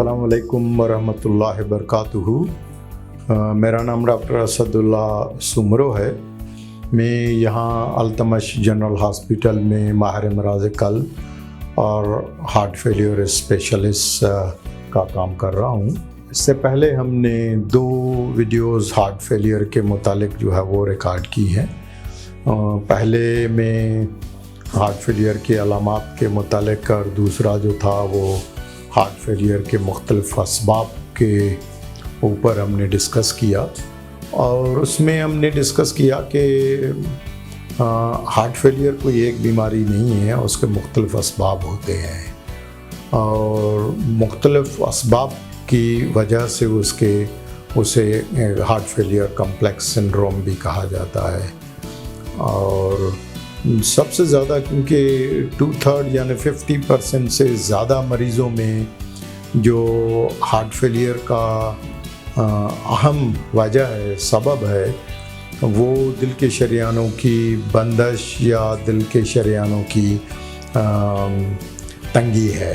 अस्सलाम वालेकुम वरहमतुल्लाहि वबरकातुहू। मेरा नाम डॉक्टर असदुल्ला सुमरो है। मैं यहाँ अल्तमश जनरल हॉस्पिटल में माहिर अमराज़ क़ल्ब और हार्ट फेलियर स्पेशलिस्ट का काम कर रहा हूँ। इससे पहले हमने 2 वीडियोज़ हार्ट फेलियर के मुतालिक जो है वो रिकॉर्ड की हैं। पहले में हार्ट फेलियर के अलामात के मुतालिक और दूसरा जो था वो हार्ट फेलियर के मुख्तलिफ असबाब के ऊपर हमने डिस्कस किया और उसमें हमने डिस्कस किया कि हार्ट फेलियर कोई एक बीमारी नहीं है, उसके मुख्तलिफ असबाब होते हैं और मुख्तलिफ असबाब की वजह से उसे हार्ट फेलियर कम्प्लेक्स सिंड्रोम भी कहा जाता है। और सबसे ज़्यादा क्योंकि 2/3 यानी 50% से ज़्यादा मरीज़ों में जो हार्ट फेलियर का अहम वजह है, सबब है, वो दिल के शरियानों की बंदिश या दिल के शरियानों की तंगी है,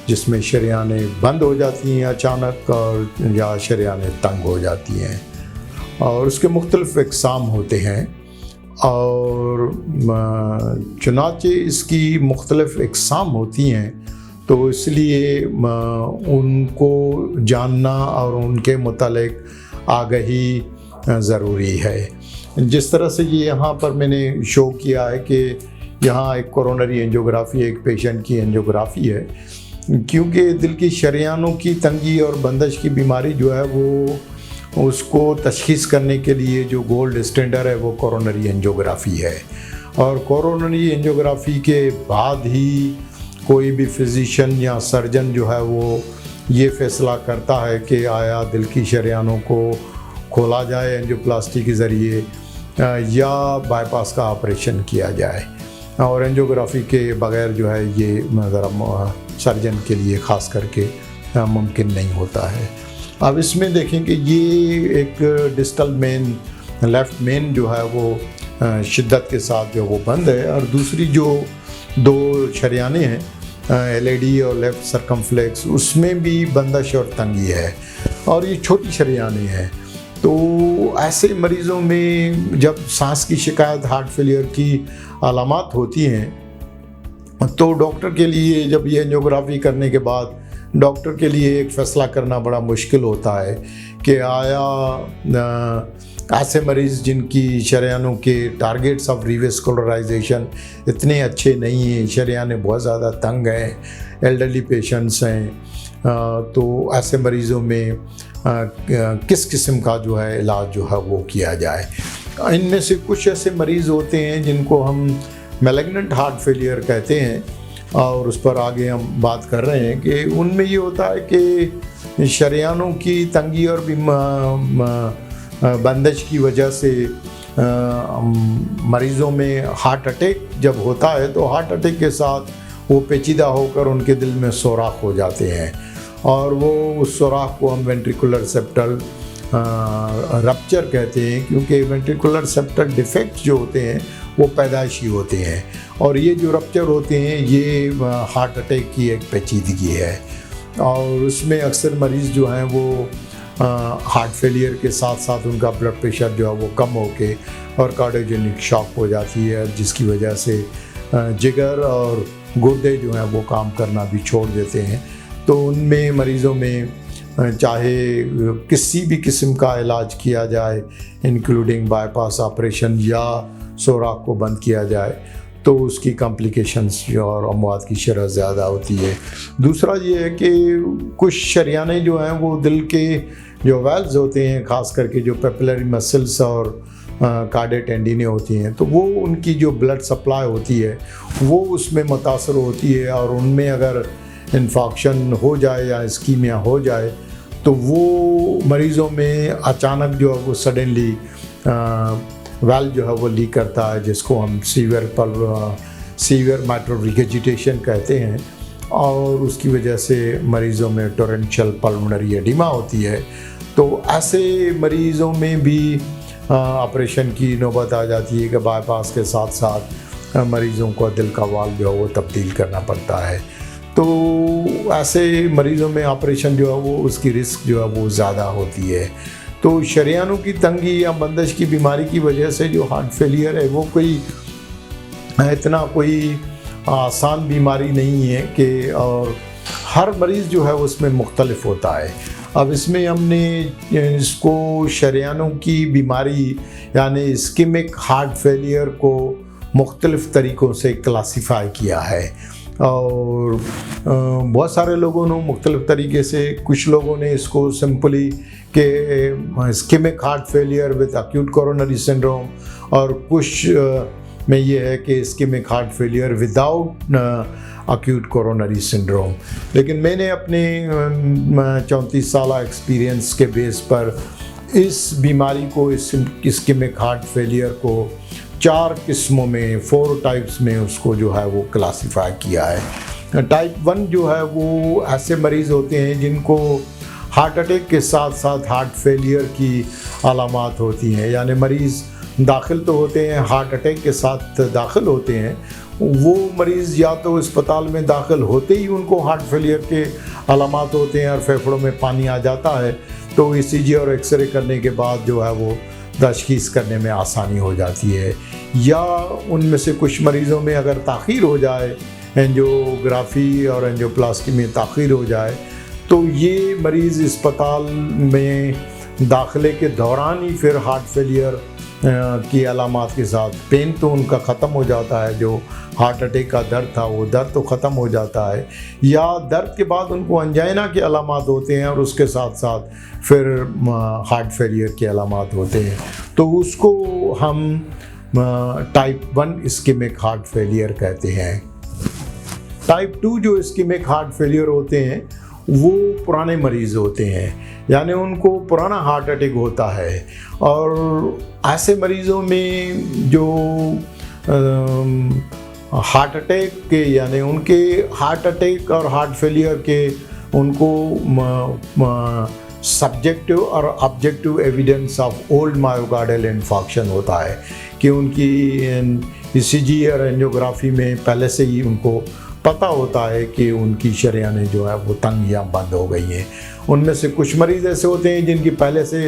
जिसमें शरियानें बंद हो जाती हैं अचानक और या शरियानें तंग हो जाती हैं और उसके मुख्तलिफ इक़साम होते हैं। और चुनांचे इसकी मुख्तलिफ इक़साम होती हैं तो इसलिए उनको जानना और उनके मुतालिक आगाही ज़रूरी है। जिस तरह से ये यहाँ पर मैंने शो किया है कि यहाँ एक कोरोनरी एंजियोग्राफी, एक पेशेंट की एंजियोग्राफी है, क्योंकि दिल की शरियानों की तंगी और बंदिश की बीमारी जो है वो उसको तशख़ीस करने के लिए जो गोल्ड स्टैंडर्ड है वो कोरोनरी एंजियोग्राफी है। और कोरोनरी एंजियोग्राफी के बाद ही कोई भी फिजिशियन या सर्जन जो है वो ये फ़ैसला करता है कि आया दिल की शरियानों को खोला जाए एंजियोप्लास्टी के ज़रिए या बाईपास का ऑपरेशन किया जाए। और एंजियोग्राफी के बग़ैर जो है ये ज़रा सर्जन के लिए ख़ास करके मुमकिन नहीं होता है। अब इसमें देखें कि ये एक डिस्टल मेन, लेफ़्ट मेन जो है वो शिद्दत के साथ जो वो बंद है और दूसरी जो 2 शरियानें हैं एलएडी और लेफ़्ट सरकमफ्लेक्स, उसमें भी बंदिश और तंगी है और ये छोटी शरियानें हैं। तो ऐसे मरीज़ों में जब सांस की शिकायत, हार्ट फेलियर की अलामात होती हैं तो डॉक्टर के लिए जब ये एंजियोग्राफी करने के बाद डॉक्टर के लिए एक फ़ैसला करना बड़ा मुश्किल होता है कि आया ऐसे मरीज़ जिनकी शरियानों के टारगेट्स ऑफ रिवेस्कुलराइजेशन इतने अच्छे नहीं हैं, शरियानें बहुत ज़्यादा तंग हैं, एल्डरली पेशेंट्स हैं, तो ऐसे मरीज़ों में किस किस्म का जो है इलाज जो है वो किया जाए। इनमें से कुछ ऐसे मरीज़ होते हैं जिनको हम मैलिग्नेंट हार्ट फेलियर कहते हैं और उस पर आगे हम बात कर रहे हैं कि उनमें ये होता है कि शरियानों की तंगी और बंदिश की वजह से मरीज़ों में हार्ट अटैक जब होता है तो हार्ट अटैक के साथ वो पेचीदा होकर उनके दिल में सोराख हो जाते हैं और वो उस सोराख को हम वेंट्रिकुलर सेप्टल रप्चर कहते हैं, क्योंकि वेंट्रिकुलर सेप्टल डिफेक्ट जो होते हैं वो पैदाइशी होते हैं और ये जो रप्चर होते हैं ये हार्ट अटैक की एक पेचीदगी है। और उसमें अक्सर मरीज़ जो हैं वो हार्ट फेलियर के साथ साथ उनका ब्लड प्रेशर जो है वो कम होके और कार्डियोजेनिक शॉक हो जाती है, जिसकी वजह से जिगर और गुर्दे जो हैं वो काम करना भी छोड़ देते हैं। तो उनमें मरीज़ों में चाहे किसी भी किस्म का इलाज किया जाए, इंक्लूडिंग बाईपास ऑपरेशन या सोराख को बंद किया जाए, तो उसकी कॉम्प्लिकेशंस और अमवात की शरह ज़्यादा होती है। दूसरा ये है कि कुछ शरियानें जो हैं वो दिल के जो वेल्व्स होते हैं, ख़ास करके जो पेपिलरी मसल्स और कार्डियक टेंडिनें होती हैं, तो वो उनकी जो ब्लड सप्लाई होती है वो उसमें मुतासर होती है और उनमें अगर इन्फेक्शन हो जाए या इस्कीमिया हो जाए तो वो मरीज़ों में अचानक जो है वो सडनली वेल्व जो है वो लीक करता है, जिसको हम सीवियर माइट्रल रिगर्जिटेशन कहते हैं और उसकी वजह से मरीज़ों में टोरेंशियल पल्मोनरी एडिमा होती है। तो ऐसे मरीज़ों में भी ऑपरेशन की नौबत आ जाती है कि बाईपास के साथ साथ मरीज़ों को दिल का वाल्व जो है वो तब्दील करना पड़ता है। तो ऐसे मरीज़ों में ऑपरेशन जो है वो उसकी रिस्क जो है वो ज़्यादा होती है। तो शरेयानों की तंगी या बंदिश की बीमारी की वजह से जो हार्ट फेलियर है वो कोई इतना कोई आसान बीमारी नहीं है कि, और हर मरीज़ जो है उसमें मुख्तलिफ होता है। अब इसमें हमने इसको शरेयानों की बीमारी यानी इस्केमिक हार्ट फेलियर को मुख्तलिफ तरीक़ों से क्लासिफाई किया है, और बहुत सारे लोगों ने मुख्तलिफ तरीके से, कुछ लोगों ने इसको सिंपली के ischemic heart failure with acute coronary syndrome, और कुछ में ये है कि ischemic heart failure without acute coronary syndrome. लेकिन मैंने अपने 34 साल एक्सपीरियंस के बेस पर इस बीमारी को, इस इस्केमिक हार्ट फेलियर को 4 किस्मों में, 4 टाइप्स में उसको जो है वो क्लासिफाई किया है। टाइप 1 जो है वो ऐसे मरीज़ होते हैं जिनको हार्ट अटैक के साथ साथ हार्ट फेलियर की अलामात होती हैं, यानी मरीज़ दाखिल तो होते हैं, हार्ट अटैक के साथ दाखिल होते हैं। वो मरीज़ या तो अस्पताल में दाखिल होते ही उनको हार्ट फेलियर के अलामात होते हैं और फेफड़ों में पानी आ जाता है, तो ईसीजी और एक्सरे करने के बाद जो है वो तशख़ीस करने में आसानी हो जाती है। या उनमें से कुछ मरीज़ों में अगर ताख़ीर हो जाए, एंजियोग्राफी और एंजियोप्लास्टी में ताख़ीर हो जाए, तो ये मरीज़ अस्पताल में दाखिले के दौरान ही फिर हार्ट फेलियर की अलामात के साथ, पेन तो उनका ख़त्म हो जाता है, जो हार्ट अटैक का दर्द था वो दर्द तो ख़त्म हो जाता है, या दर्द के बाद उनको एंजाइना के अलामात होते हैं और उसके साथ साथ फिर हार्ट फेलियर के अलामात होते हैं। तो उसको हम टाइप 1 इस्केमिक हार्ट फेलियर कहते हैं। टाइप 2 जो इस्केमिक हार्ट फेलियर होते हैं वो पुराने मरीज़ होते हैं, यानी उनको पुराना हार्ट अटैक होता है, और ऐसे मरीज़ों में जो हार्ट अटैक के, यानी उनके हार्ट अटैक और हार्ट फेलियर के उनको सब्जेक्टिव और objective evidence of old myocardial infarction होता है कि उनकी ईसीजी और एंजियोग्राफी में पहले से ही उनको पता होता है कि उनकी शरेयानें जो है वो तंग या बंद हो गई हैं। उनमें से कुछ मरीज़ ऐसे होते हैं जिनकी पहले से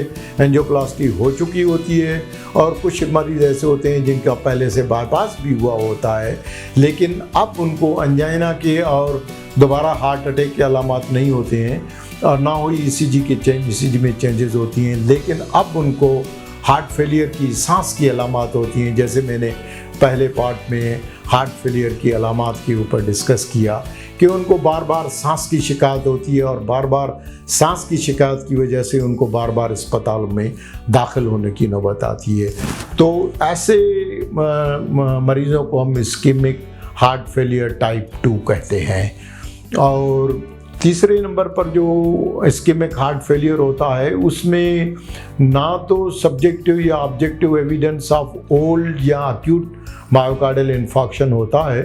एंजियोप्लास्टी हो चुकी होती है, और कुछ मरीज़ ऐसे होते हैं जिनका पहले से बाईपास भी हुआ होता है, लेकिन अब उनको एंजाइना के और दोबारा हार्ट अटैक के अलामात नहीं होते हैं, और ना ही ईसीजी में चेंजेस होती हैं, लेकिन अब उनको हार्ट फेलियर की सांस की अलामात होती हैं। जैसे मैंने पहले पार्ट में हार्ट फेलियर की अलामात के ऊपर डिस्कस किया कि उनको बार बार सांस की शिकायत होती है, और बार बार सांस की शिकायत की वजह से उनको बार बार अस्पताल में दाखिल होने की नौबत आती है। तो ऐसे मरीज़ों को हम इस्केमिक हार्ट फेलियर टाइप 2 कहते हैं। और तीसरे नंबर पर जो इस्केमिक हार्ट फेलियर होता है उसमें ना तो सब्जेक्टिव या ऑब्जेक्टिव एविडेंस ऑफ ओल्ड या एक्यूट मायोकार्डियल इन्फॉक्शन होता है,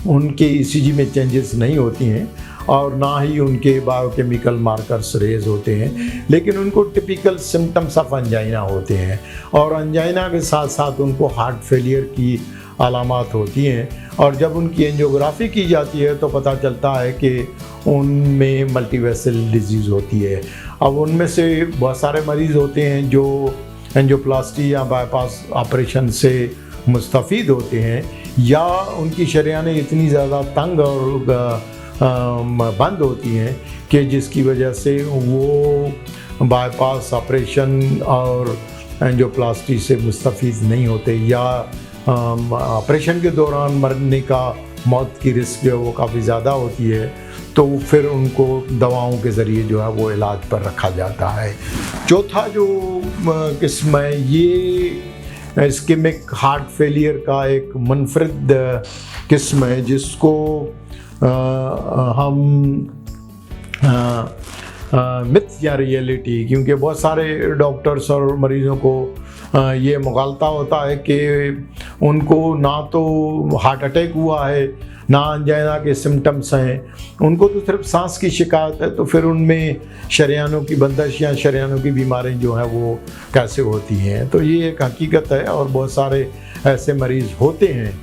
उनके ईसीजी में चेंजेस नहीं होती हैं, और ना ही उनके बायोकेमिकल मार्कर्स रेज होते हैं, लेकिन उनको टिपिकल सिम्टम्स ऑफ एंजाइना होते हैं, और एंजाइना के साथ साथ उनको हार्ट फेलियर की अलामात होती हैं। और जब उनकी एंजियोग्राफी की जाती है तो पता चलता है कि उनमें मल्टीवेसल डिजीज़ होती है। अब उनमें से बहुत सारे मरीज़ होते हैं जो एंजियोप्लास्टी या बाईपास ऑपरेशन से मुस्तफ़ीद होते हैं, या उनकी शरेयानें इतनी ज़्यादा तंग और बंद होती हैं कि जिसकी वजह से वो बाईपास ऑपरेशन और एंजियोप्लास्टी से मुस्तफ़ीद नहीं होते, या ऑपरेशन के दौरान मरने का, मौत की रिस्क जो है वो काफ़ी ज़्यादा होती है, तो फिर उनको दवाओं के ज़रिए जो है वो इलाज पर रखा जाता है। चौथा जो किस्म है ये इस्केमिक हार्ट फेलियर का एक मुनफरिद किस्म है, जिसको हम मिथ या रियलिटी, क्योंकि बहुत सारे डॉक्टर्स और मरीज़ों को ये मुगालता होता है कि उनको ना तो हार्ट अटैक हुआ है, ना एंजाइना के सिम्टम्स हैं, उनको तो सिर्फ सांस की शिकायत है, तो फिर उनमें शरेयानों की बंदिश या शरेयानों की बीमारी जो है वो कैसे होती हैं। तो ये एक हकीकत है, और बहुत सारे ऐसे मरीज़ होते हैं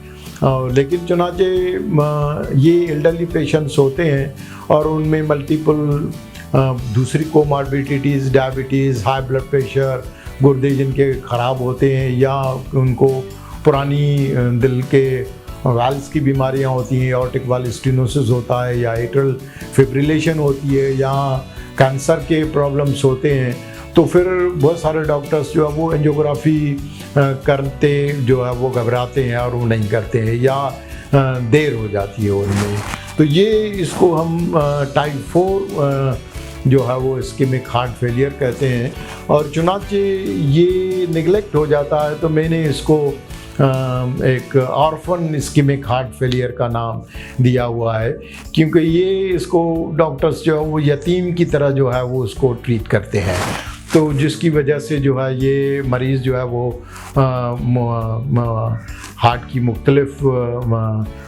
लेकिन चुनाचे ये एल्डरली पेशेंट्स होते हैं और उनमें मल्टीपल दूसरी comorbidities, diabetes, high blood pressure, गुर्दे जिनके ख़राब होते हैं या उनको पुरानी दिल के वाल्व्स की बीमारियां होती हैं, एओर्टिक वाल्व स्टेनोसिस होता है या एट्रियल फिब्रिलेशन होती है या कैंसर के प्रॉब्लम्स होते हैं, तो फिर बहुत सारे डॉक्टर्स जो है वो एंजियोग्राफी करते जो है वो घबराते हैं और वो नहीं करते हैं या देर हो जाती है उनमें। तो ये इसको हम टाइप 4 जो है वो इस्केमिक हार्ट फेलियर कहते हैं। और चुनाचे ये निगलेक्ट हो जाता है तो मैंने इसको एक ऑर्फन इस्केमिक हार्ट फेलियर का नाम दिया हुआ है, क्योंकि ये इसको डॉक्टर्स जो है वो यतीम की तरह जो है वो उसको ट्रीट करते हैं, तो जिसकी वजह से जो है ये मरीज़ जो है वो हार्ट की मुख्तलिफ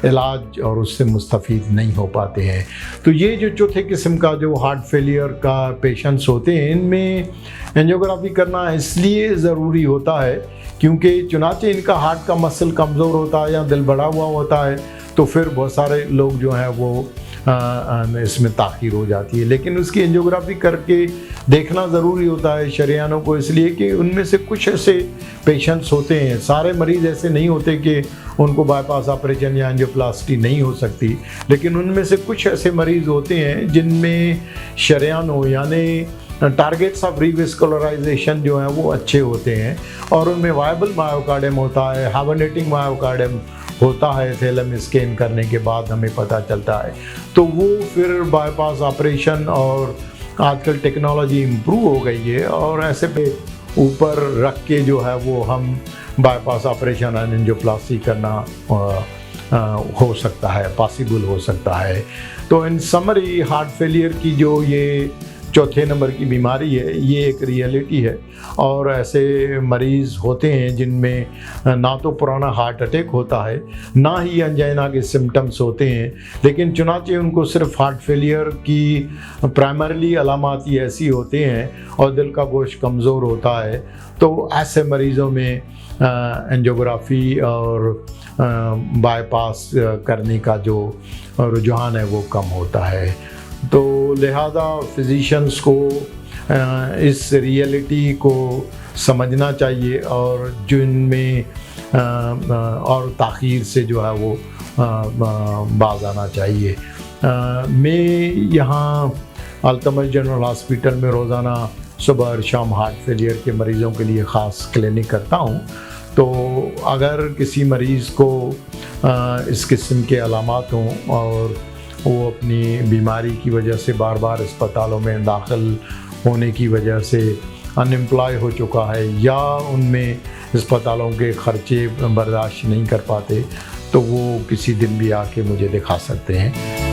इलाज और उससे मुस्तफ़ीद नहीं हो पाते हैं। तो ये जो चौथे किस्म का जो हार्ट फेलियर का पेशेंट्स होते हैं, इनमें एंजियोग्राफी करना इसलिए ज़रूरी होता है क्योंकि चुनाचे इनका हार्ट का मसल कमज़ोर होता है या दिल बढ़ा हुआ होता है, तो फिर बहुत सारे लोग जो हैं वो इसमें ताख़ीर हो जाती है। लेकिन उसकी एंजियोग्राफी करके देखना ज़रूरी होता है शरियानों को, इसलिए कि उनमें से कुछ ऐसे पेशेंट्स होते हैं, सारे मरीज़ ऐसे नहीं होते कि उनको बाईपास ऑपरेशन या एंजियोप्लास्टी नहीं हो सकती, लेकिन उनमें से कुछ ऐसे मरीज़ होते हैं जिनमें शरियानों यानी टारगेट्स ऑफ रिवेस्कुलराइजेशन जो है वो अच्छे होते हैं और उनमें वायबल मायोकार्डियम होता है, हाइबरनेटिंग मायोकार्डियम होता है, थैलम स्कैन करने के बाद हमें पता चलता है। तो वो फिर बाईपास ऑपरेशन और आजकल टेक्नोलॉजी इम्प्रूव हो गई है और ऐसे पे ऊपर रख के जो है वो हम बाईपास ऑपरेशन एंड एंजियोप्लास्टी करना हो सकता है, पॉसिबल हो सकता है। तो इन समरी हार्ट फेलियर की जो ये चौथे नंबर की बीमारी है, ये एक रियलिटी है और ऐसे मरीज़ होते हैं जिनमें ना तो पुराना हार्ट अटैक होता है, ना ही अंजाइना के सिम्टम्स होते हैं, लेकिन चुनाचे उनको सिर्फ हार्ट फेलियर की प्राइमरीली अलामात ही ऐसी होते हैं और दिल का गोश्त कमज़ोर होता है। तो ऐसे मरीज़ों में एंजियोग्राफी और बाईपास करने का जो रुझान है वो कम होता है। तो लिहाजा फिजिशियंस को इस रियलिटी को समझना चाहिए और जो इनमें और ताख़ीर से जो है वो बाज आना चाहिए। मैं यहाँ अल्तमश जनरल हॉस्पिटल में रोज़ाना सुबह और शाम हार्ट फेलियर के मरीज़ों के लिए ख़ास क्लिनिक करता हूँ। तो अगर किसी मरीज़ को इस किस्म के अलामात हों और वो अपनी बीमारी की वजह से बार बार अस्पतालों में दाखिल होने की वजह से अनएम्प्लॉय हो चुका है या उनमें अस्पतालों के ख़र्चे बर्दाश्त नहीं कर पाते, तो वो किसी दिन भी आके मुझे दिखा सकते हैं।